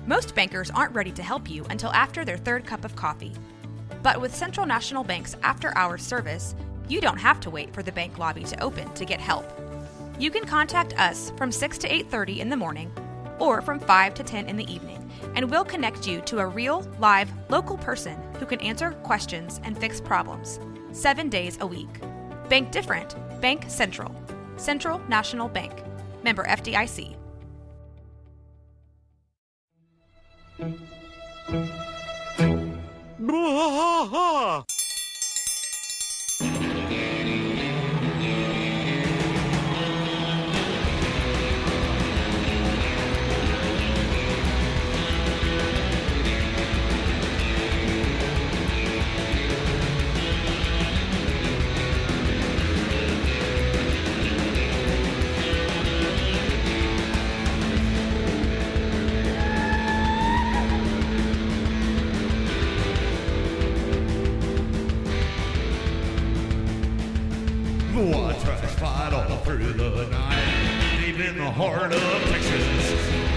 Most bankers aren't ready to help you until after their third cup of coffee. But with Central National Bank's after-hours service, you don't have to wait for the bank lobby to open to get help. You can contact us from 6 to 8:30 in the morning or from 5 to 10 in the evening, and we'll connect you to a real, live, local person who can answer questions and fix problems 7 days a week. Bank different. Bank Central. Central National Bank. Member FDIC. One trash fight all through the night, deep in the heart of Texas.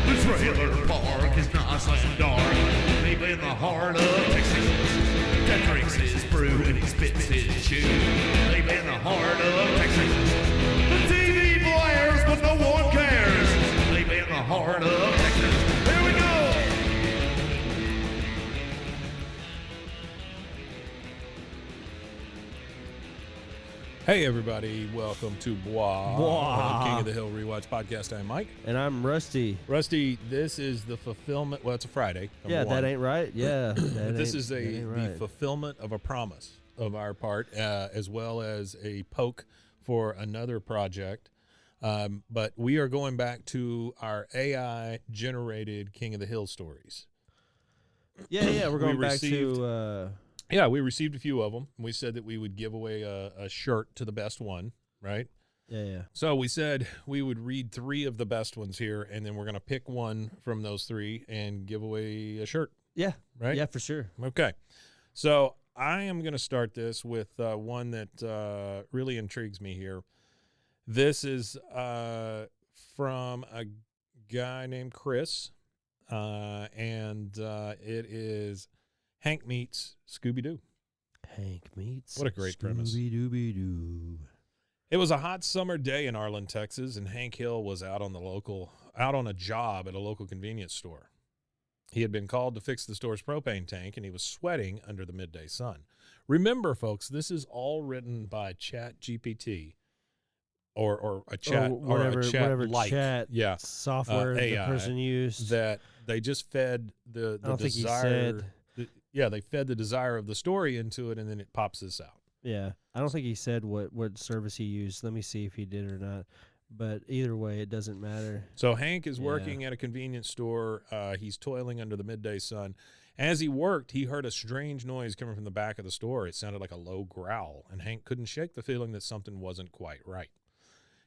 The trailer park is nice and dark, deep in the heart of Texas. That drinks his brew and he spits his chew, deep in the heart of Texas. The TV blares, but no one cares, deep in the heart of Texas. Here we go! Hey everybody, welcome to Bois, King of the Hill Rewatch Podcast. I'm Mike. And I'm Rusty. Rusty, this is the fulfillment, well, it's a Friday. Yeah, one. that ain't right. Yeah. This is the right. fulfillment of a promise of our part, as well as a poke for another project. But we are going back to our AI-generated King of the Hill stories. Yeah, we're going back received- to... Yeah, we received a few of them. We said that we would give away a shirt to the best one, right? Yeah. So we said we would read 3 of the best ones here, and then we're going to pick one from those 3 and give away a shirt. Yeah. Right? Yeah, for sure. Okay. So I am going to start this with one that really intrigues me here. This is from a guy named Chris, and it is Hank Meets Scooby-Doo. Hank meets What a great premise. Scooby-Dooby-Doo. It was a hot summer day in Arlen, Texas, and Hank Hill was out on a job at a local convenience store. He had been called to fix the store's propane tank, and he was sweating under the midday sun. Remember, folks, this is all written by ChatGPT or a chat whatever like chat yeah software the AI person used. that they just fed the I don't think he desire. said. They fed the desire of the story into it, and then it pops this out. Yeah, I don't think he said what service he used. Let me see if he did or not. But either way, it doesn't matter. So Hank is working at a convenience store. He's toiling under the midday sun. As he worked, he heard a strange noise coming from the back of the store. It sounded like a low growl, and Hank couldn't shake the feeling that something wasn't quite right.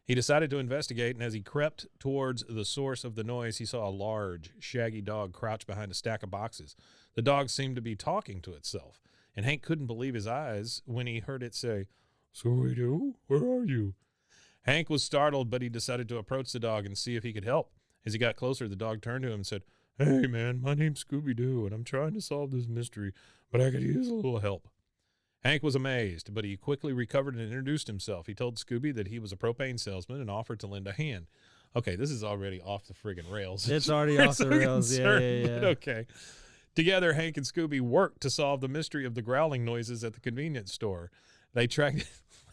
He decided to investigate, and as he crept towards the source of the noise, he saw a large, shaggy dog crouch behind a stack of boxes. The dog seemed to be talking to itself, and Hank couldn't believe his eyes when he heard it say, "Scooby-Doo, where are you?" Hank was startled, but he decided to approach the dog and see if he could help. As he got closer, the dog turned to him and said, "Hey, man, my name's Scooby-Doo, and I'm trying to solve this mystery, but I could use a little help." Hank was amazed, but he quickly recovered and introduced himself. He told Scooby that he was a propane salesman and offered to lend a hand. Okay, this is already off the friggin' rails. It's already off the rails. Yeah. But okay. Together, Hank and Scooby worked to solve the mystery of the growling noises at the convenience store. They tracked...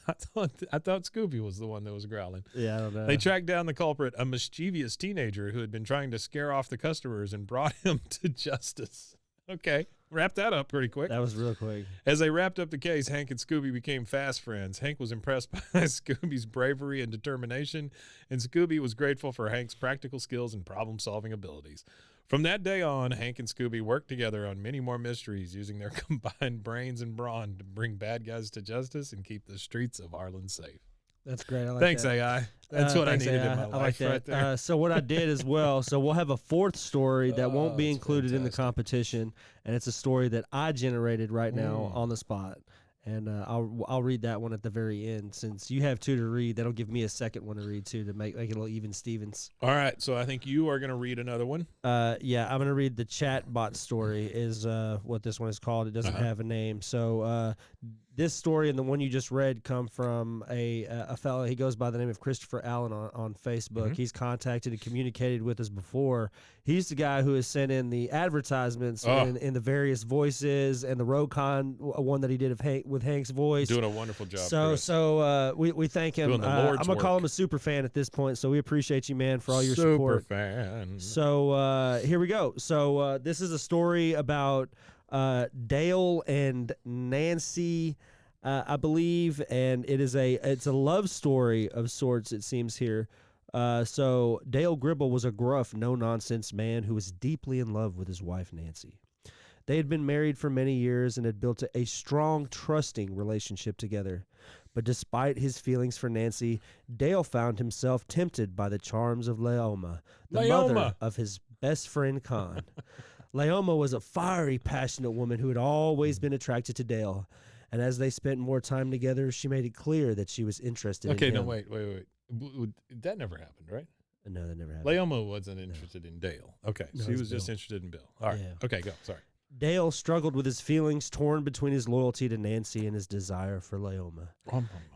I thought Scooby was the one that was growling. Yeah, I don't know. They tracked down the culprit, a mischievous teenager who had been trying to scare off the customers, and brought him to justice. Okay, wrap that up pretty quick. That was real quick. As they wrapped up the case, Hank and Scooby became fast friends. Hank was impressed by Scooby's bravery and determination, and Scooby was grateful for Hank's practical skills and problem-solving abilities. From that day on, Hank and Scooby worked together on many more mysteries, using their combined brains and brawn to bring bad guys to justice and keep the streets of Arlen safe. That's great. I like Thanks, that. AI. That's what I Thanks, needed AI. in my I like life that. right there. So what I did as well, so we'll have a 4th story that won't be that's included in the fantastic. competition, and it's a story that I generated right now on the spot. And I'll read that one at the very end. Since you have two to read, that'll give me a second one to read too to make it a little even Stevens. All right, so I think you are going to read another one. Yeah, I'm gonna read the chatbot story. Is what this one is called. It doesn't have a name. So this story and the one you just read come from a fellow. He goes by the name of Christopher Allen on Facebook. He's contacted and communicated with us before. He's the guy who has sent in the advertisements in the various voices and the Rokon one that he did with Hank's voice. Doing a wonderful job. So we thank him. Doing the I'm Lord's gonna call work. him a super fan at this point. So we appreciate you, man, for all your Super support. fan. So here we go. So this is a story about Dale and Nancy, I believe, and it's a love story of sorts. It seems here. So Dale Gribble was a gruff, no-nonsense man who was deeply in love with his wife Nancy. They had been married for many years and had built a strong, trusting relationship together. But despite his feelings for Nancy, Dale found himself tempted by the charms of Leoma, the mother of his best friend Con. Leoma was a fiery, passionate woman who had always been attracted to Dale. And as they spent more time together, she made it clear that she was interested in him. Okay, no, wait. That never happened, right? No, that never happened. Leoma wasn't interested in Dale. Okay, No, she it was was just Bill. interested in Bill. All right. Yeah. Okay, go. Sorry. Dale struggled with his feelings, torn between his loyalty to Nancy and his desire for Leoma.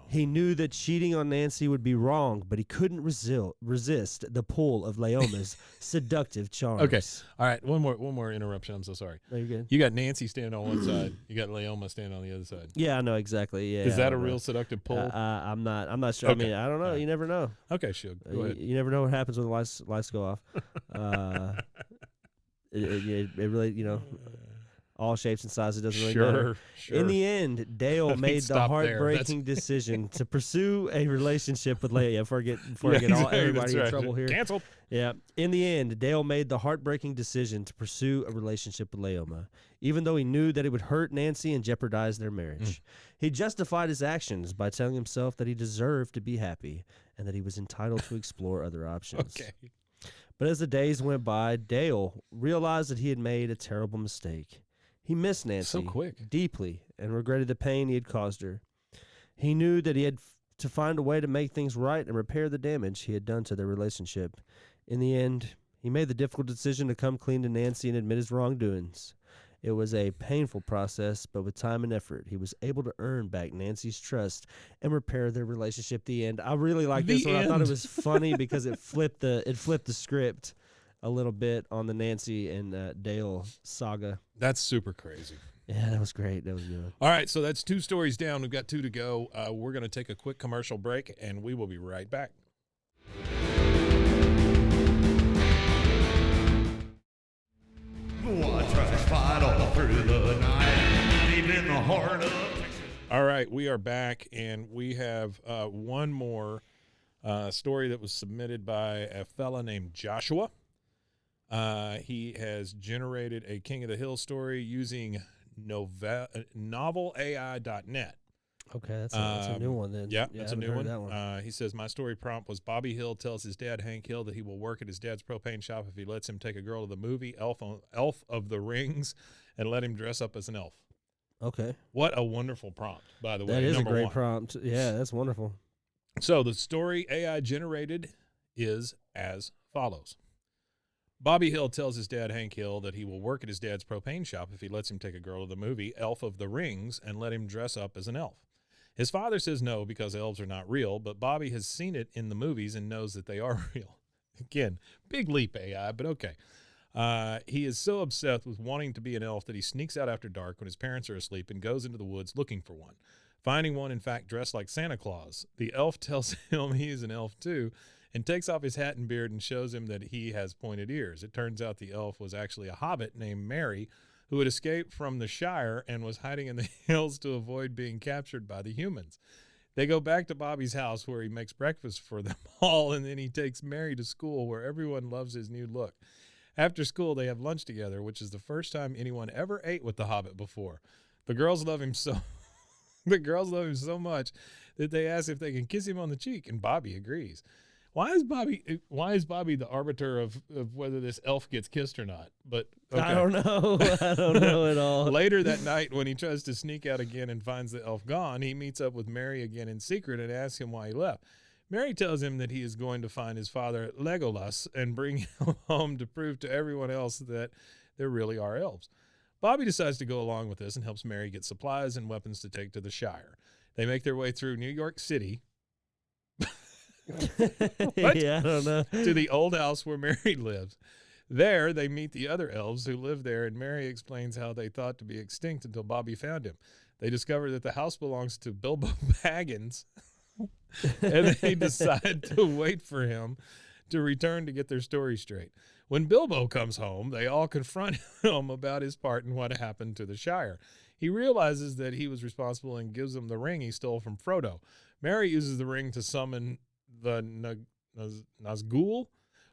He knew that cheating on Nancy would be wrong, but he couldn't resist the pull of Leoma's seductive charms. Okay. All right. One more interruption. I'm so sorry. No, you're good. You got Nancy standing on one side. You got Leoma standing on the other side. Yeah, I know exactly. Yeah, Is I that a don't know. real seductive pull? I'm not sure. Okay. I mean, I don't know. All right. You never know. Okay, Shug. Go ahead. You never know what happens when the lights go off. It really, all shapes and sizes doesn't really matter. Sure. In the end, Dale think made the stop there. heartbreaking decision to pursue a relationship with Leia. Before I get exactly, everybody that's in right. trouble here. Canceled. Yeah. In the end, Dale made the heartbreaking decision to pursue a relationship with Leoma, even though he knew that it would hurt Nancy and jeopardize their marriage. He justified his actions by telling himself that he deserved to be happy and that he was entitled to explore other options. Okay. But as the days went by, Dale realized that he had made a terrible mistake. He missed Nancy So quick. deeply and regretted the pain he had caused her. He knew that he had to find a way to make things right and repair the damage he had done to their relationship. In the end, he made the difficult decision to come clean to Nancy and admit his wrongdoings. It was a painful process, but with time and effort, he was able to earn back Nancy's trust and repair their relationship. The end. I really like this The one. I thought it end. was funny because it flipped the script a little bit on the Nancy and Dale saga. That's super crazy. Yeah, that was great. That was good. All right, so that's 2 stories down. We've got 2 to go. We're going to take a quick commercial break, and we will be right back. Watch us fight all through the night, deep in the heart of Texas. All right, we are back, and we have one more story that was submitted by a fella named Joshua. He has generated a King of the Hill story using novelai.net. Okay, that's a new one then. Yeah, I that's a haven't new heard one. That one. He says, my story prompt was Bobby Hill tells his dad, Hank Hill, that he will work at his dad's propane shop if he lets him take a girl to the movie Elf of the Rings and let him dress up as an elf. Okay, What a wonderful prompt, by the way. that is a number great one. prompt. Yeah, that's wonderful. So the story AI generated is as follows. Bobby Hill tells his dad, Hank Hill, that he will work at his dad's propane shop if he lets him take a girl to the movie Elf of the Rings and let him dress up as an elf. His father says no because elves are not real, but Bobby has seen it in the movies and knows that they are real. Again, big leap AI, but okay. He is so obsessed with wanting to be an elf that he sneaks out after dark when his parents are asleep and goes into the woods looking for one. Finding one, in fact, dressed like Santa Claus. The elf tells him he is an elf too and takes off his hat and beard and shows him that he has pointed ears. It turns out the elf was actually a hobbit named Mary who had escaped from the Shire and was hiding in the hills to avoid being captured by the humans. They go back to Bobby's house where he makes breakfast for them all, and then he takes Mary to school where everyone loves his new look. After school, they have lunch together, which is the first time anyone ever ate with the hobbit before. The girls love him so much that they ask if they can kiss him on the cheek, and Bobby agrees. Why is Bobby the arbiter of whether this elf gets kissed or not? But okay. I don't know. I don't know at all. Later that night, when he tries to sneak out again and finds the elf gone, he meets up with Mary again in secret and asks him why he left. Mary tells him that he is going to find his father Legolas and bring him home to prove to everyone else that there really are elves. Bobby decides to go along with this and helps Mary get supplies and weapons to take to the Shire. They make their way through New York City. Yeah, I don't know. To the old house where Mary lives. There, they meet the other elves who live there, and Mary explains how they thought to be extinct until Bobby found him. They discover that the house belongs to Bilbo Baggins, and they decide to wait for him to return to get their story straight. When Bilbo comes home, they all confront him about his part in what happened to the Shire. He realizes that he was responsible and gives them the ring he stole from Frodo. Mary uses the ring to summon the Nazgul,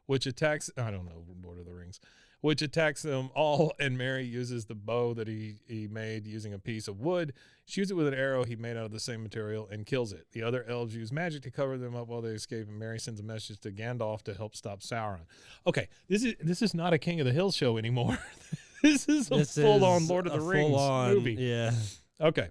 which attacks, I don't know, Lord of the Rings, which attacks them all, and Mary uses the bow that he made using a piece of wood, shoots it with an arrow he made out of the same material, and kills it. The other elves use magic to cover them up while they escape, and Mary sends a message to Gandalf to help stop Sauron. Okay, this is not a King of the Hill show anymore. This is a full-on Lord of the Rings movie. Yeah. Okay.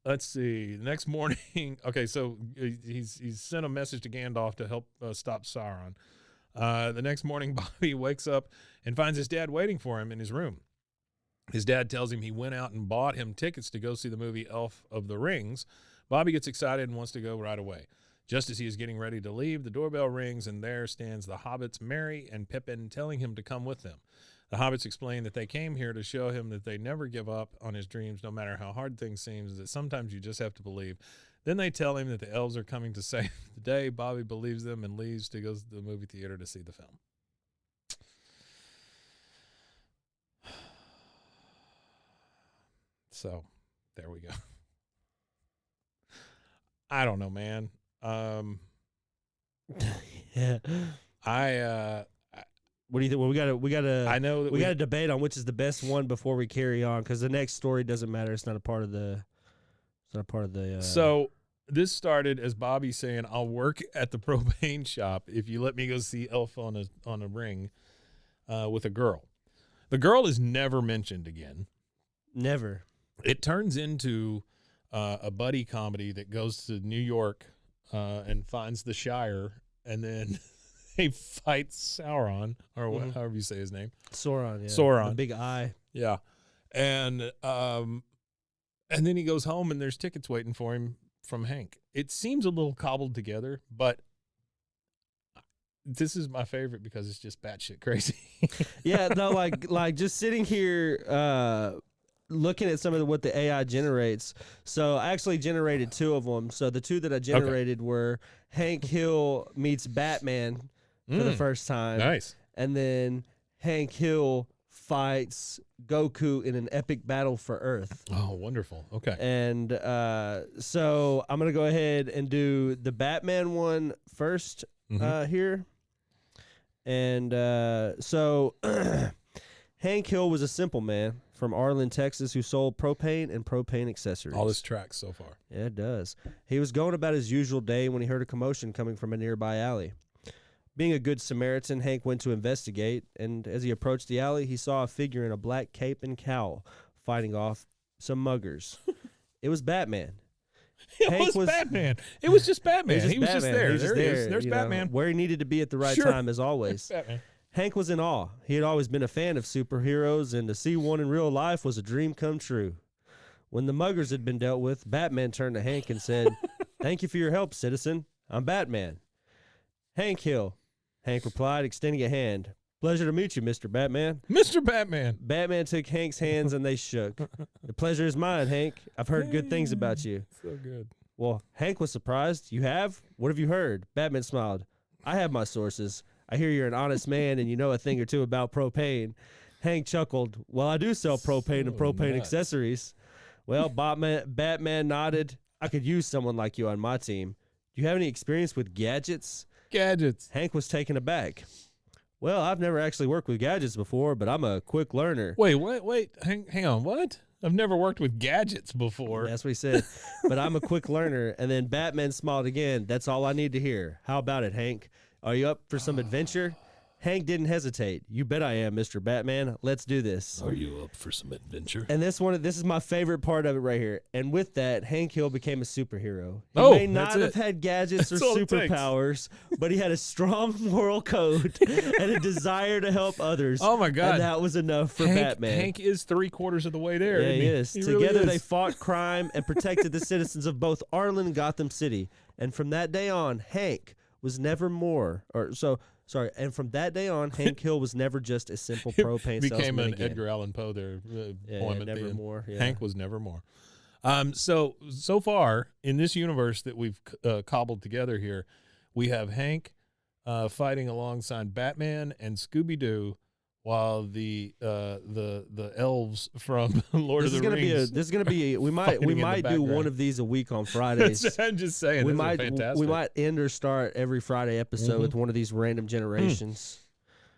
Let's see. The next morning, okay, so he's sent a message to Gandalf to help stop Sauron. The next morning, Bobby wakes up and finds his dad waiting for him in his room. His dad tells him he went out and bought him tickets to go see the movie Elf of the Rings. Bobby gets excited and wants to go right away. Just as he is getting ready to leave, the doorbell rings, and there stands the hobbits Merry and Pippin, telling him to come with them. The hobbits explain that they came here to show him that they never give up on his dreams, no matter how hard things seem, that sometimes you just have to believe. Then they tell him that the elves are coming to save the day. Bobby believes them and leaves to go to the movie theater to see the film. So, there we go. I don't know, man. Yeah. What do you think? Well, we gotta. I know that we got to debate on which is the best one before we carry on, because the next story doesn't matter. It's not a part of the. It's not a part of the. So this started as Bobby saying, "I'll work at the propane shop if you let me go see Elf on a Ring with a girl." The girl is never mentioned again. Never. It turns into a buddy comedy that goes to New York and finds the Shire, and then they fight Sauron, or however you say his name. Sauron, yeah. Sauron. The big eye. Yeah. And then he goes home, and there's tickets waiting for him from Hank. It seems a little cobbled together, but this is my favorite because it's just batshit crazy. Yeah, no, like just sitting here looking at some of what the AI generates. So I actually generated two of them. So the two that I generated were Hank Hill meets Batman for the first time. Nice. And then Hank Hill fights Goku in an epic battle for Earth. Oh, wonderful. Okay. And so I'm going to go ahead and do the Batman one first here. And so Hank Hill was a simple man from Arlen, Texas, who sold propane and propane accessories. All this tracks so far. Yeah, it does. He was going about his usual day when he heard a commotion coming from a nearby alley. Being a good Samaritan, Hank went to investigate, and as he approached the alley, he saw a figure in a black cape and cowl fighting off some muggers. It was Batman. It was Batman. It was just Batman. He was just there. There he is. There's Batman. Where he needed to be at the right time, as always. Batman. Hank was in awe. He had always been a fan of superheroes, and to see one in real life was a dream come true. When the muggers had been dealt with, Batman turned to Hank and said, "Thank you for your help, citizen. I'm Batman." "Hank Hill," Hank replied, extending a hand. "Pleasure to meet you, Mr. Batman." Mr. Batman. Batman took Hank's hands and they shook. "The pleasure is mine, Hank. I've heard good things about you." So good. Well, Hank was surprised. "You have? What have you heard?" Batman smiled. "I have my sources. I hear you're an honest man and you know a thing or two about propane." Hank chuckled. "Well, I do sell propane and propane accessories." Well, Batman nodded. "I could use someone like you on my team. Do you have any experience with gadgets?" Gadgets. Hank was taken aback. "Well, I've never actually worked with gadgets before, but I'm a quick learner." Wait, hang on, what? I've never worked with gadgets before. That's what he said. But I'm a quick learner. And then Batman smiled again. That's all I need to hear. How about it, Hank? Are you up for some adventure? Hank didn't hesitate. You bet I am, Mr. Batman. Let's do this. Are you up for some adventure? And this is my favorite part of it right here. And with that, Hank Hill became a superhero. He Oh, may not that's have it. had gadgets That's or all it takes. superpowers, but he had a strong moral code and a desire to help others. Oh, my God. And that was enough for Hank, Batman. Hank is 3/4 of the way there. Yeah, isn't he is. He really Together they is. fought crime and protected the citizens of both Arlen and Gotham City. And from that day on, Hank was never more and from that day on, Hank Hill was never just a simple propane Became salesman an again. Edgar Allan Poe there. Yeah, poem at the never end. more. Yeah. Hank was never more. So far in this universe that we've cobbled together here, we have Hank fighting alongside Batman and Scooby-Doo, while the elves from Lord This of is the gonna Rings. be this is gonna be we might fighting in the do background. one of these a week on Fridays. I'm just saying. we this might is fantastic. we might end or start every Friday episode Mhm. with one of these random generations.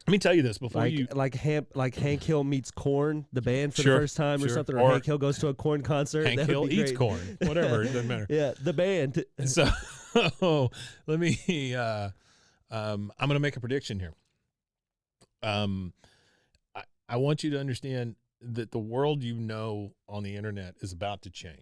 Let me tell you this before you. Like Hank Hill meets Korn, the band for Sure, the first time or sure. something, or, Or Hank Hill goes to a Korn concert. Hank That would Hill be eats great. corn. Whatever, it doesn't matter. Yeah, the band. So let me. I'm going to make a prediction here. I want you to understand that the world on the internet is about to change.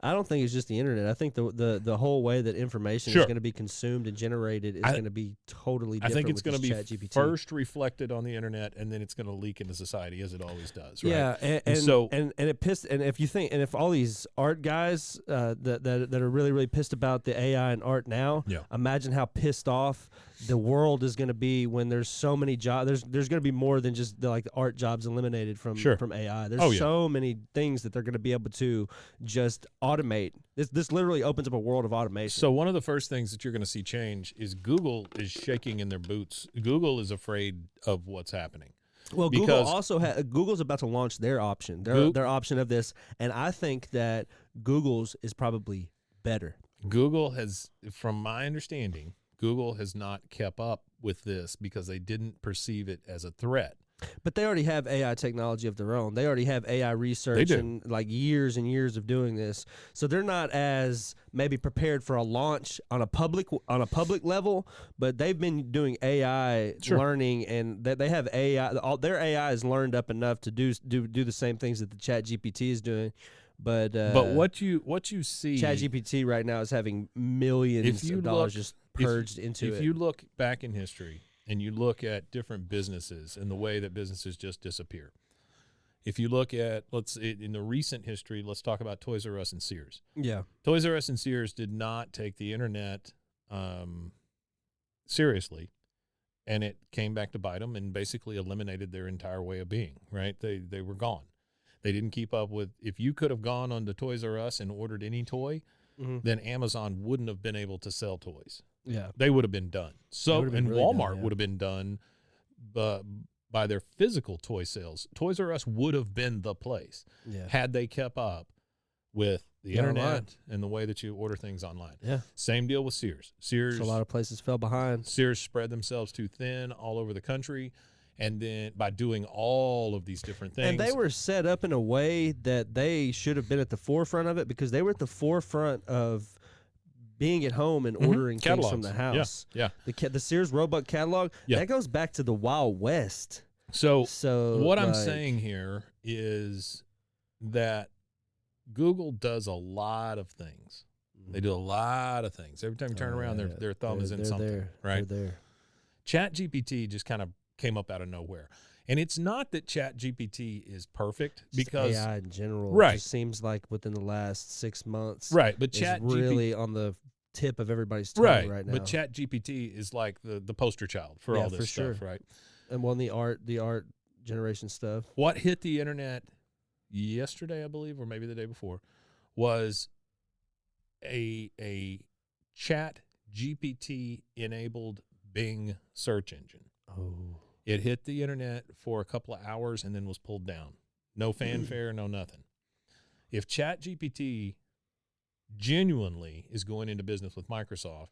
I don't think it's just the internet. I think the whole way that information Sure. is going to be consumed and generated is going to be totally I different. think it's going to be ChatGPT. first reflected on the internet, and then it's going to leak into society as it always does. Right? Yeah, And so- and it pissed. And if you think, and if all these art guys that are really really pissed about the AI and art now, Yeah. imagine how pissed off the world is going to be when there's so many jobs. There's going to be more than just the art jobs eliminated from Sure. from AI. There's Oh, yeah. so many things that they're going to be able to just automate. This literally opens up a world of automation. So one of the first things that you're going to see change is Google is shaking in their boots. Google is afraid of what's happening. Well, Google Because- also Google's about to launch their option, Goo- their option of this, and I think that Google's is probably better. Google has, from my understanding, Google has not kept up with this because they didn't perceive it as a threat. But they already have AI technology of their own. They already have AI research do. and like years and years of doing this. So they're not as maybe prepared for a launch on a public level, but they've been doing AI Sure. learning, and they have AI. Their AI is learned up enough to do the same things that the ChatGPT is doing. But what you see, ChatGPT right now is having millions If you of dollars look- just purged into if it. you look back in history and you look at different businesses and the way that businesses just disappear. If you look at, in the recent history, let's talk about Toys R Us and Sears. Yeah. Toys R Us and Sears did not take the internet seriously, and it came back to bite them and basically eliminated their entire way of being, right? They were gone. They didn't keep up with, if you could have gone on to Toys R Us and ordered any toy, Mhm. then Amazon wouldn't have been able to sell toys. Yeah. They would have been done. So, would have been and really done, Walmart yeah. would have been done by their physical toy sales. Toys R Us would have been the place Yeah. had they kept up with the Yeah, internet online. and the way that you order things online. Yeah. Same deal with Sears. Sears, So a lot of places fell behind. Sears spread themselves too thin all over the country, and then by doing all of these different things, And they were set up in a way that they should have been at the forefront of it, because they were at the forefront of being at home and ordering things from catalogs. the house. Yeah. The Sears Roebuck catalog, Yeah. that goes back to the Wild West. So what I'm like, saying here is that Google does a lot of things. They do a lot of things. Every time you turn around, yeah. their thumb is in They're something, there. right? They're there. ChatGPT just kind of came up out of nowhere. And it's not that ChatGPT is perfect, Just because AI in general, Right. just seems like within the last 6 months, right, but is ChatGPT really on the tip of everybody's tongue right now. But ChatGPT is like the poster child for Yeah, all this for stuff, sure. right? And well, the art generation stuff. What hit the internet yesterday, I believe, or maybe the day before, was a Chat GPT enabled Bing search engine. Oh, It hit the internet for a couple of hours and then was pulled down. No fanfare, no nothing. If Chat GPT genuinely is going into business with Microsoft,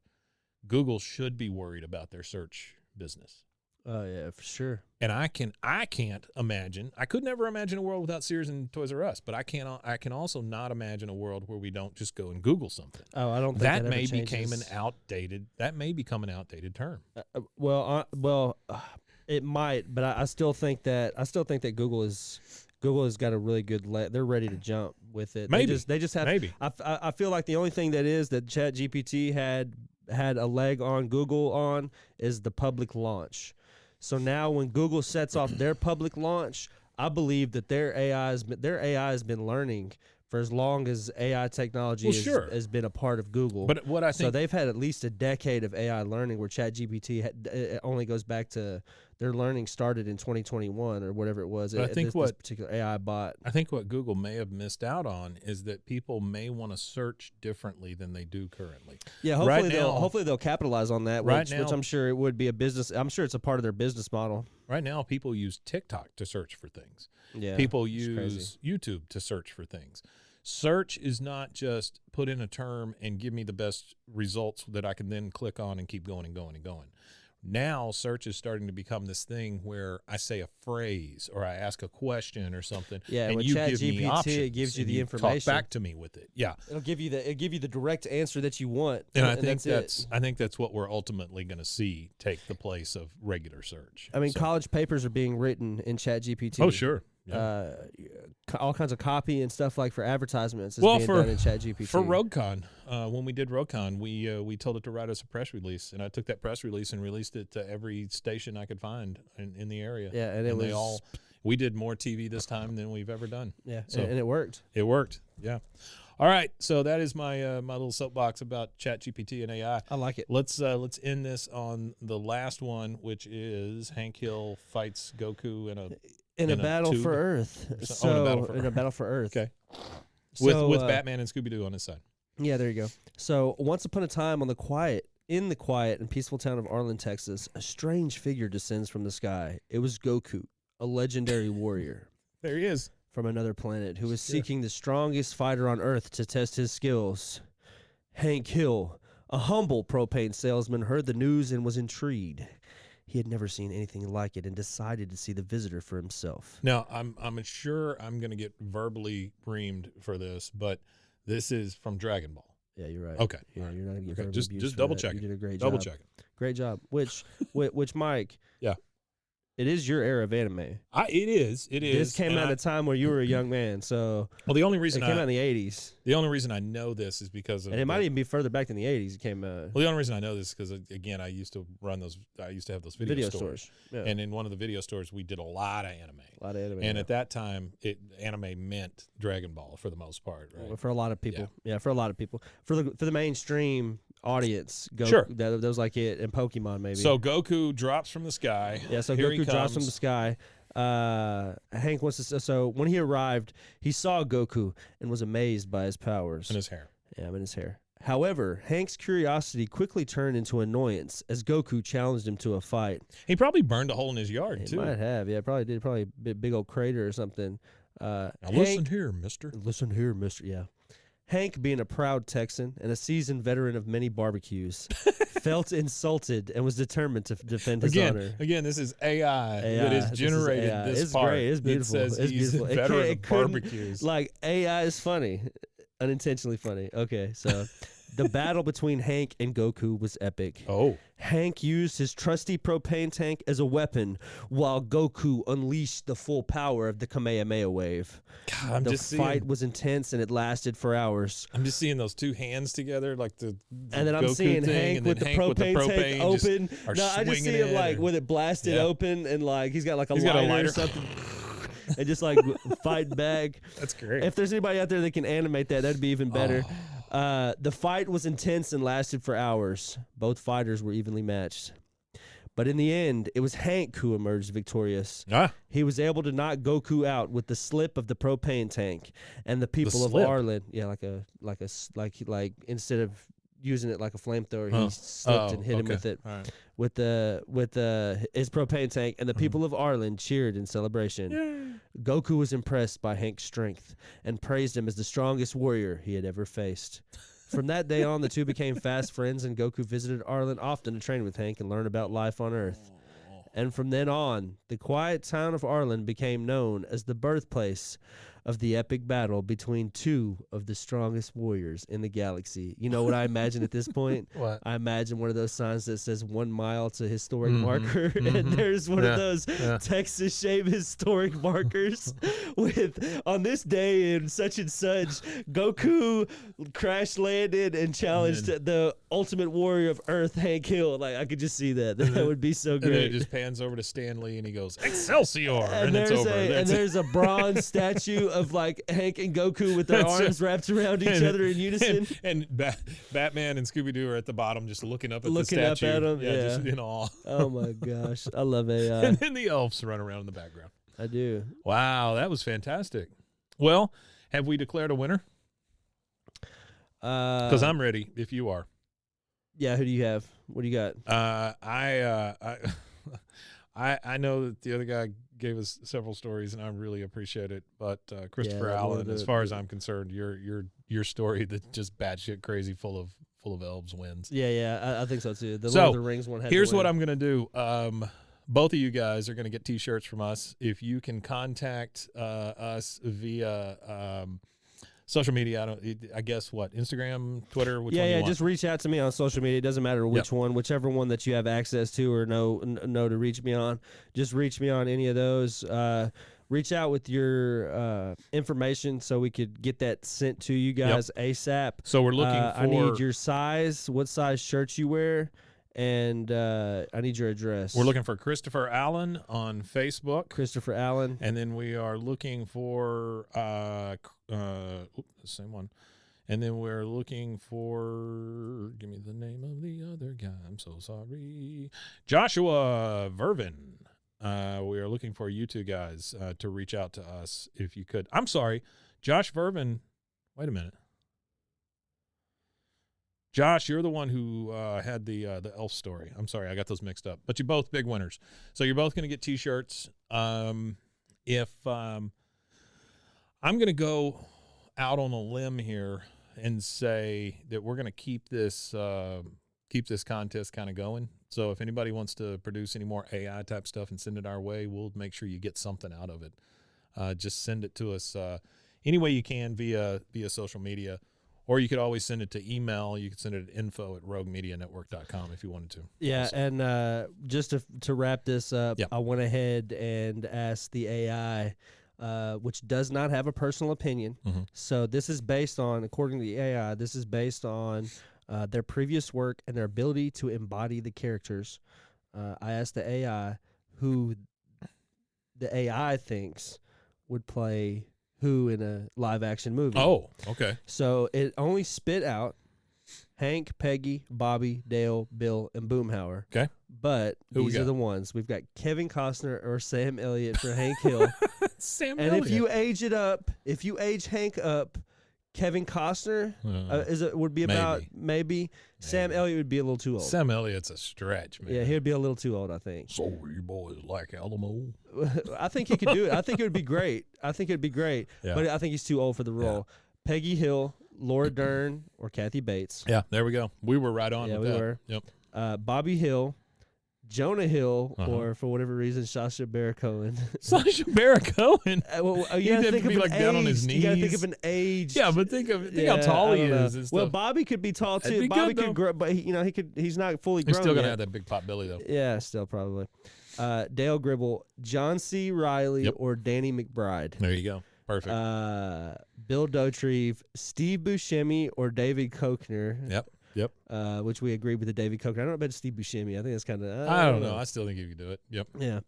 Google should be worried about their search business. Oh yeah, for sure. And I can't imagine. I could never imagine a world without Sears and Toys R Us, but I can also not imagine a world where we don't just go and Google something. Oh, I don't think That that may ever become an outdated term. It might, but I still think that Google has got a really good. They're ready to jump with it. Maybe. They just have. Maybe. I feel like the only thing that ChatGPT had a leg on Google on is the public launch. So now when Google sets off their public launch, I believe that their AI has been learning for as long as AI technology has been a part of Google. But what I think, so they've had at least a decade of AI learning, where ChatGPT it only goes back to their learning started in 2021 or whatever it was. I think this particular AI bot. I think what Google may have missed out on is that people may want to search differently than they do currently. Yeah, hopefully they'll capitalize on that. Which I'm sure it would be a business. I'm sure it's a part of their business model. Right now, people use TikTok to search for things. Yeah, people use YouTube to search for things. Search is not just put in a term and give me the best results that I can then click on and keep going and going and going. Now, search is starting to become this thing where I say a phrase or I ask a question or something, and with you give me options. It gives you the Talk information. back to me with it. Yeah, it'll give you the direct answer that you want. And I think that's what we're ultimately going to see take the place of regular search. I mean, college papers are being written in ChatGPT. Oh, sure. Yeah. All kinds of copy and stuff like for advertisements is being done in ChatGPT. For RogueCon, when we did RogueCon, we told it to write us a press release, and I took that press release and released it to every station I could find in the area. Yeah, and we did more TV this time than we've ever done. Yeah, so, and it worked. It worked. Yeah. All right, so that is my my little soapbox about ChatGPT and AI. I like it. Let's end this on the last one, which is Hank Hill fights Goku in a battle tube. for Earth. In a battle for Earth. Okay. With Batman and Scooby-Doo on his side. Yeah, there you go. So once upon a time in the quiet and peaceful town of Arlen, Texas, a strange figure descends from the sky. It was Goku, a legendary warrior. There he is. From another planet, who was seeking the strongest fighter on Earth to test his skills. Hank Hill, a humble propane salesman, heard the news and was intrigued. He had never seen anything like it and decided to see the visitor for himself. Now, I'm sure I'm going to get verbally reamed for this, but this is from Dragon Ball. Yeah, you're right. Okay. Yeah, you're not going to get verbally just abused double for check that. it. You did a great double job. check it. Great job. Which Mike? Yeah. It is your era of anime. It is. This came out at a time where you were a young man, so the only reason it came out in the 80s. The only reason I know this is because of, and it might even be further back than the 80s. It came out. Well, the only reason I know this is because again, I used to have those video stores. Yeah. And in one of the video stores, we did a lot of anime. And at that time, anime meant Dragon Ball for the most part, right? Well, for a lot of people, for a lot of people, for the mainstream audience, that was like it, and Pokemon maybe. So Goku drops from the sky. Yeah, so Goku drops from the sky. Hank wants to. So when he arrived, he saw Goku and was amazed by his powers and his hair. Yeah, and his hair. However, Hank's curiosity quickly turned into annoyance as Goku challenged him to a fight. He probably burned a hole in his yard too. He might have. Yeah, probably did. Probably a big old crater or something. Now listen here, mister. Listen here, mister. Yeah. Hank, being a proud Texan and a seasoned veteran of many barbecues, felt insulted and was determined to defend his honor. Again, this is AI that is generated this part. Great. It's beautiful. It's beautiful. Veteran of barbecues. Like, AI is funny. Unintentionally funny. Okay, so the battle between Hank and Goku was epic. Oh. Hank used his trusty propane tank as a weapon, while Goku unleashed the full power of the Kamehameha wave. God, the fight was intense and it lasted for hours. I'm just seeing those two hands together, like the and then I'm Goku seeing thing, Hank with the propane tank open. I just see him like with it blasted open, and like he's got like a lighter or something. And just like fight back. That's great. If there's anybody out there that can animate that, that'd be even better. The fight was intense and lasted for hours. Both fighters were evenly matched. But in the end, it was Hank who emerged victorious. He was able to knock Goku out with the slip of the propane tank, and the people of Arlen, like instead of using it like a flamethrower, he slipped and hit him with it. Right. With his propane tank, and the people of Arlen cheered in celebration. Yay. Goku was impressed by Hank's strength and praised him as the strongest warrior he had ever faced. From that day on, the two became fast friends, and Goku visited Arlen often to train with Hank and learn about life on Earth. And from then on, the quiet town of Arlen became known as the birthplace of the epic battle between two of the strongest warriors in the galaxy. You know what I imagine at this point? What? I imagine one of those signs that says 1 mile to historic marker, and there's one of those Texas shaped historic markers with, on this day in such and such, Goku crash landed and challenged the ultimate warrior of Earth, Hank Hill. Like, I could just see that. That would be so And then great. it just pans over to Stan Lee, and he goes, Excelsior! And it's over. That's it. there's a bronze statue of like Hank and Goku with their That's arms wrapped around each other in unison. And Batman and Scooby-Doo are at the bottom just looking up at Looking the up statue. at 'em, yeah. Just in awe. Oh my gosh, I love AI. And then the elves run around in the background. I do. Wow, that was fantastic. Well, have we declared a winner? Because I'm ready if you are. Yeah, who do you have? What do you got? I know that the other guy gave us several stories, and I really appreciate it. But Christopher Yeah, Allen, as far as I'm concerned, your story that's just batshit crazy, full of elves wins. Yeah, I think so too. The So, Lord of the Rings one. Here's what I'm gonna do. Both of you guys are gonna get T-shirts from us. If you can contact us via social media, I guess what, Instagram, Twitter, which one you want? Just reach out to me on social media. It doesn't matter which one, whichever one that you have access to or know to reach me on. Just reach me on any of those. Reach out with your information so we could get that sent to you guys ASAP. So we're looking for. I need your size, what size shirts you wear, and I need your address. We're looking for Christopher Allen on Facebook. Christopher Allen. And then we are looking for the same one. And then we're looking for, give me the name of the other guy. I'm so sorry. Joshua Vervin. We are looking for you two guys to reach out to us if you could. I'm sorry. Josh Vervin. Wait a minute. Josh, you're the one who had the elf story. I'm sorry, I got those mixed up. But you're both big winners, so you're both going to get T-shirts. I'm going to go out on a limb here and say that we're going to keep this contest kind of going. So if anybody wants to produce any more AI type stuff and send it our way, we'll make sure you get something out of it. Just send it to us any way you can via social media. Or you could always send it to email. You could send it at info@roguemedianetwork.com if you wanted to. Yeah, also. and just to wrap this up, Yeah. I went ahead and asked the AI, which does not have a personal opinion. Mhm. So this is based on, according to the AI, this is based on their previous work and their ability to embody the characters. I asked the AI who the AI thinks would play who in a live-action movie. Oh, okay. So it only spit out Hank, Peggy, Bobby, Dale, Bill, and Boomhauer. Okay. But Who we these are got? the ones. We've got Kevin Costner or Sam Elliott for Hank Hill. Sam And Elliott. if you age it up, if you age Hank up, Kevin Costner would be about maybe. Sam Elliott would be a little too old. Sam Elliott's a stretch, man. Yeah, he'd be a little too old, I think. So you boys like Alamo? I think he could do it. I think it would be great. Yeah. But I think he's too old for the role. Peggy Hill, Laura Dern, or Kathy Bates. Yeah, there we go. We were right on Yeah, with we that. were. Yep. Bobby Hill, Jonah Hill, Uh-huh. or for whatever reason, Sacha Baron Cohen. Sacha Baron Cohen. You gotta have think to be of like an down on age. his You gotta think knees. of an age. Yeah, but think how tall he is. And Well, stuff. Bobby could be tall That'd too. be Bobby good, though. could grow, but he could. He's not fully He's grown still gonna yet. have that big pot belly though. Yeah, still probably. Dale Gribble, John C. Riley, Yep. or Danny McBride. There you go. Perfect. Bill Dauterive, Steve Buscemi, or David Koechner. Yep. Which we agreed with the David Koechner. I don't know about Steve Buscemi. I think that's kind of. I don't know. I still think you could do it. Yep. Yeah.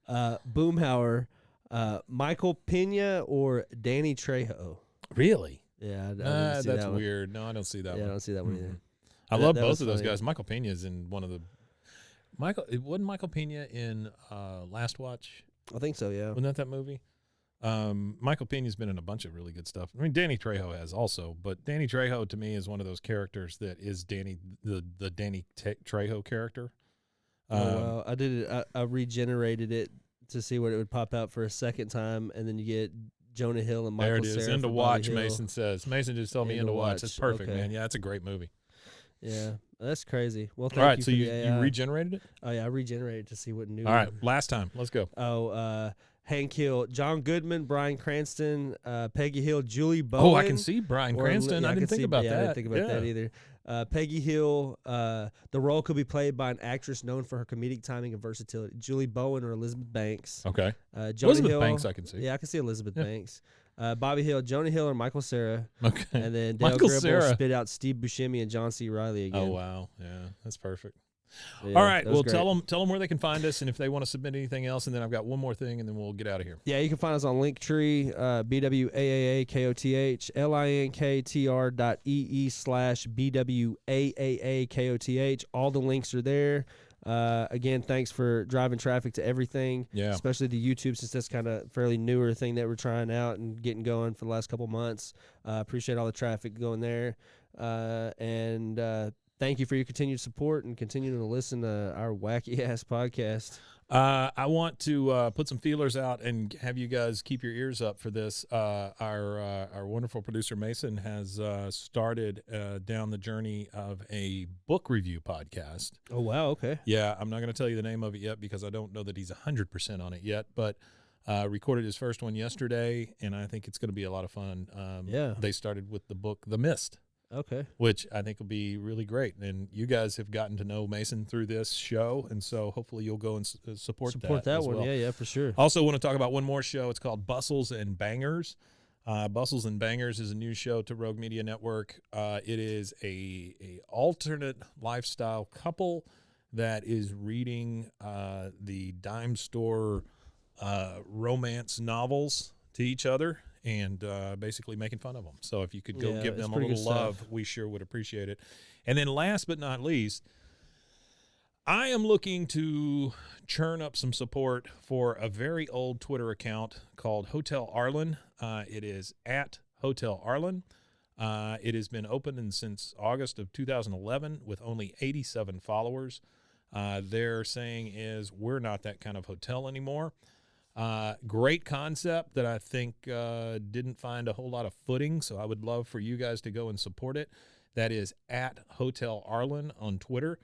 Boomhauer, Michael Pena, or Danny Trejo. Really? Yeah, I didn't see That's that one. weird. No, I don't see that Yeah, I one. don't see that one either. I That- love that both was of those funny. guys. Michael Pena's in one of the. It wasn't Michael Pena in Last Watch. I think so. Yeah. Wasn't that movie? Michael Pena's been in a bunch of really good stuff. I mean, Danny Trejo has also, but Danny Trejo to me is one of those characters that is the Danny Trejo character. Well, I did it. I regenerated it to see what it would pop out for a second time, and then you get Jonah Hill and Michael There it is. Cera End for to Bobby watch, Hill. Mason says. Mason just told me End end to to watch. watch. That's perfect, Okay. man. Yeah, that's a great movie. Yeah, that's crazy. Well, thank All right, you so for you, the you AI. regenerated it? Oh yeah, I regenerated to see what new. All right, last time. Let's go. Oh, Hank Hill, John Goodman, Brian Cranston, Peggy Hill, Julie Bowen. Oh, I can see Brian Cranston. Yeah, I didn't think about that. I didn't think about that Yeah. either. Peggy Hill, the role could be played by an actress known for her comedic timing and versatility. Julie Bowen or Elizabeth Banks. Okay. Jonah Elizabeth Hill, Banks, I can see. Yeah, I can see Elizabeth Yeah. Banks. Bobby Hill, Jonah Hill, or Michael Cera. Okay. And then Dale Michael Gribble Cera. spit out Steve Buscemi and John C. Reilly again. Oh wow, yeah, that's perfect. But yeah, All right, that was well, great. tell them where they can find us, and if they want to submit anything else, and then I've got one more thing, and then we'll get out of here. Yeah, you can find us on Linktree, BWAAAKOTH, linktr.ee/BWAAAKOTH. All the links are there. Again, thanks for driving traffic to everything, Yeah. especially to YouTube, since that's kind of fairly newer thing that we're trying out and getting going for the last couple months. Appreciate all the traffic going there. And thank you for your continued support and continuing to listen to our wacky-ass podcast. I want to put some feelers out and have you guys keep your ears up for this. Our wonderful producer Mason has started down the journey of a book review podcast. Oh, wow, okay. Yeah, I'm not going to tell you the name of it yet because I don't know that he's 100% on it yet, but recorded his first one yesterday, and I think it's going to be a lot of fun. Yeah. They started with the book The Mist, Okay. which I think will be really great. And you guys have gotten to know Mason through this show, and so hopefully you'll go and support that as one. well. Yeah, for sure. Also want to talk about one more show. It's called Bustles and Bangers. Bustles and Bangers is a new show to Rogue Media Network. It is a alternate lifestyle couple that is reading the dime store romance novels to each other and basically making fun of them. So if you could go Yeah, give it's them a pretty little good love, stuff. we sure would appreciate it. And then last but not least, I am looking to churn up some support for a very old Twitter account called Hotel Arlen. It is at Hotel Arlen. It has been open since August of 2011 with only 87 followers. Their saying is, we're not that kind of hotel anymore. Great concept that I think didn't find a whole lot of footing, so I would love for you guys to go and support it. That is at Hotel Arlen on Twitter.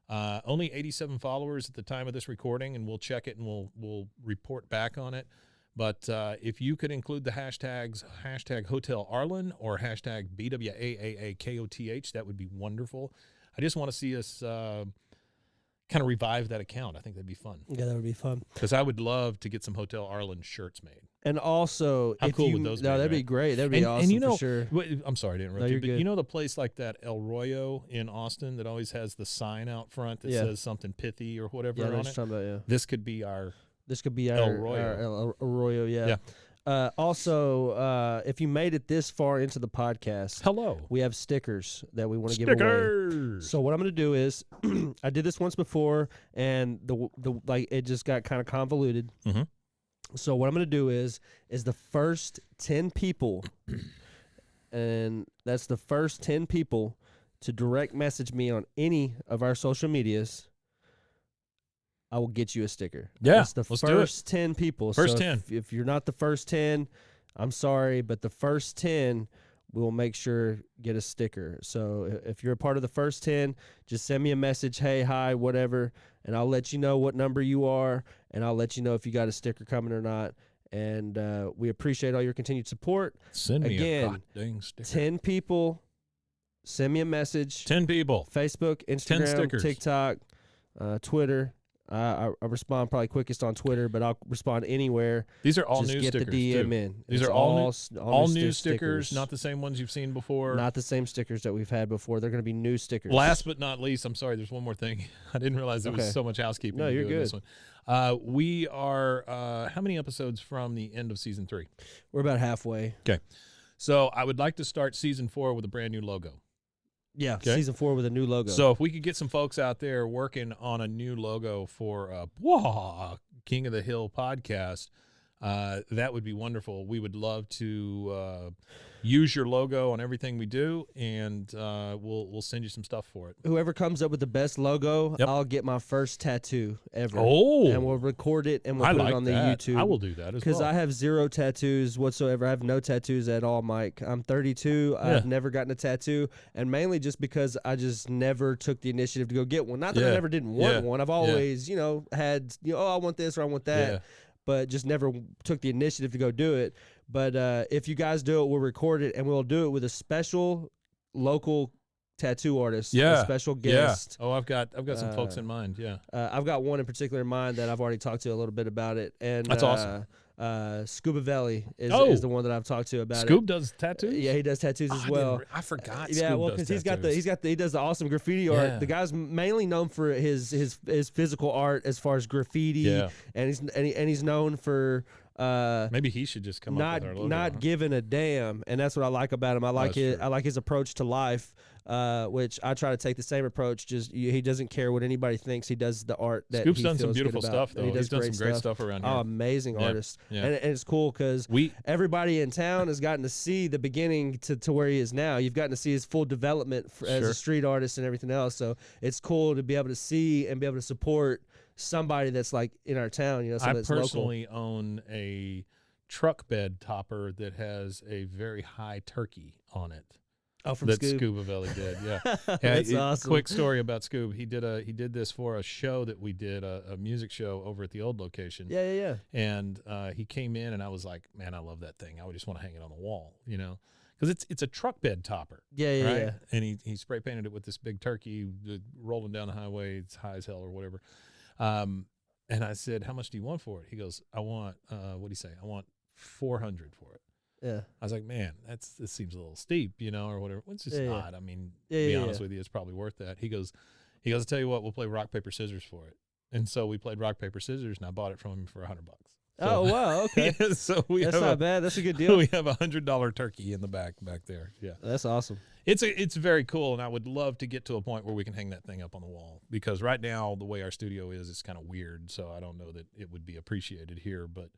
Only 87 followers at the time of this recording, and we'll check it and we'll report back on it. But if you could include the hashtags hashtag Hotel Arlen or hashtag BWAAAKOTH, that would be wonderful. I just want to see us kind of revive that account. I think that'd be fun. Yeah, that would be fun. Because I would love to get some Hotel Arlen shirts made. And also, How if cool you, would those be, no, that'd be right? great. That'd be awesome and you know, for sure. I'm sorry to interrupt No, you, you're but good. you know the place like that El Royo in Austin that always has the sign out front that Yeah. says something pithy or whatever Yeah, I know on what it? you're talking about, yeah. This could be our This could be El our Royo. El Arroyo, yeah. Yeah. Also, if you made it this far into the podcast, hello. we have stickers that we want to give away. Stickers. So what I'm going to do is, I did this once before, and the like it just got kind of convoluted. Mhm. So what I'm going to do is the first 10 people, and that's the first 10 people to direct message me on any of our social medias, I will get you a sticker. Yeah, It's the let's do it. first 10 people. First So 10. If you're not the first 10, I'm sorry, but the first 10 we will make sure get a sticker. So if you're a part of the first 10, just send me a message, hey, hi, whatever, and I'll let you know what number you are, and I'll let you know if you got a sticker coming or not. And we appreciate all your continued support. Send me Again, a goddamn sticker. 10 people, send me a message. 10 people. Facebook, Instagram, stickers. TikTok, Twitter. I respond probably quickest on Twitter, but I'll respond anywhere. These are all Just new get stickers. the DM too. in. These It's are all all new stickers, not the same ones you've seen before. not the same stickers that we've had before. They're going to be new stickers. Last but not least, I'm sorry, there's one more thing. I didn't realize there was Okay. so much housekeeping. No, to you're do in this good. one. We are how many episodes from the end of season 3? We're about halfway. So I would like to start season 4 with a brand new logo. Yeah, Okay. season 4 with a new logo. So if we could get some folks out there working on a new logo for King of the Hill podcast, that would be wonderful. We would love to use your logo on everything we do, and we'll send you some stuff for it. Whoever comes up with the best logo, Yep. I'll get my first tattoo ever. Oh, And we'll record it and we'll I put like it on the that. YouTube. I will do that as Because well. I have 0 tattoos whatsoever. I have no tattoos at all, Mike. I'm 32. Yeah. I've never gotten a tattoo, and mainly just because I just never took the initiative to go get one. Not that I Yeah. never didn't want Yeah. one. I've always, had, oh, I want this or I want that. Yeah. But just never took the initiative to go do it. But if you guys do it, we'll record it, and we'll do it with a special local tattoo artist, Yeah. a special guest. Yeah. Oh, I've got some folks in mind. Yeah. I've got one in particular in mind that I've already talked to a little bit about it. And That's awesome. Scuba Valley is Oh. the one that I've talked to about Scoob it. does tattoos. Yeah, he does tattoos Oh, as well. I forgot. Yeah, Scoob well, does because he tattoos. does the awesome graffiti art. Yeah. The guy's mainly known for his physical art as far as graffiti, Yeah. and he's known for Maybe he should just come up with our logo. not huh? giving a damn, and that's what I like about him. I like That's true. I like his approach to life, which I try to take the same approach. He doesn't care what anybody thinks. He does the art that Scoop's he done some feels good beautiful about, stuff, and though. He does He's done some great stuff around here. Oh, amazing Yeah, artist, yeah. And it's cool because everybody in town has gotten to see the beginning to where he is now. You've gotten to see his full development as Sure. a street artist and everything else. So it's cool to be able to see and be able to support somebody that's like in our town. I Somebody that's local. personally own a truck bed topper that has a very high turkey on it. Oh, from that Scoob. Scuba Valley did. Yeah. That's awesome. Quick story about Scoob. He did this for a show that we did, a music show over at the old location. Yeah. And he came in, and I was like, man, I love that thing. I would just want to hang it on the wall, because it's a truck bed topper. Yeah. Right? And he spray painted it with this big turkey rolling down the highway. It's high as hell or whatever. And I said, how much do you want for it? He goes, I want, what do you say? I want $400 for it. Yeah. I was like, man, this seems a little steep, or whatever. It's just Yeah. odd. I mean, Yeah, to be yeah, honest with you, it's probably worth that. He goes, I tell you what, we'll play rock, paper, scissors for it. And so we played rock, paper, scissors, and I bought it from him for $100. Oh, wow. Okay. Yeah, so That's not bad. That's a good deal. We have $100 turkey in the back there. Yeah. That's awesome. It's very cool, and I would love to get to a point where we can hang that thing up on the wall, because right now the way our studio is, it's kind of weird. So I don't know that it would be appreciated here, but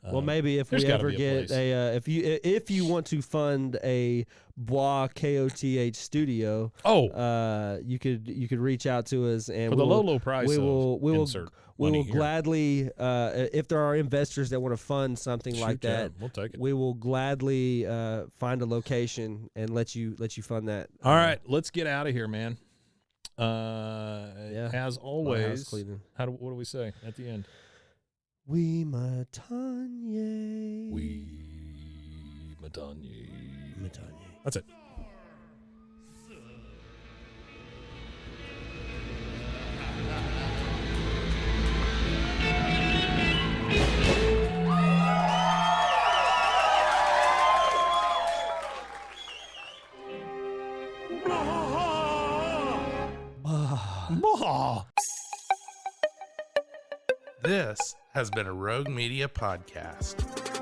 Well, maybe if there's we gotta ever be a get place. if you want to fund a Bois KOTH studio, you could reach out to us, and for the low price we will insert we money will here. gladly if there are investors that want to fund something Shoot, like that, yeah, we'll take it. we will gladly find a location and let you fund that. All right, let's get out of here, man. As House always, cleaning. what do we say at the end? We Matanye. Matanye. Matanye. That's it. This has been a Rogue Media podcast.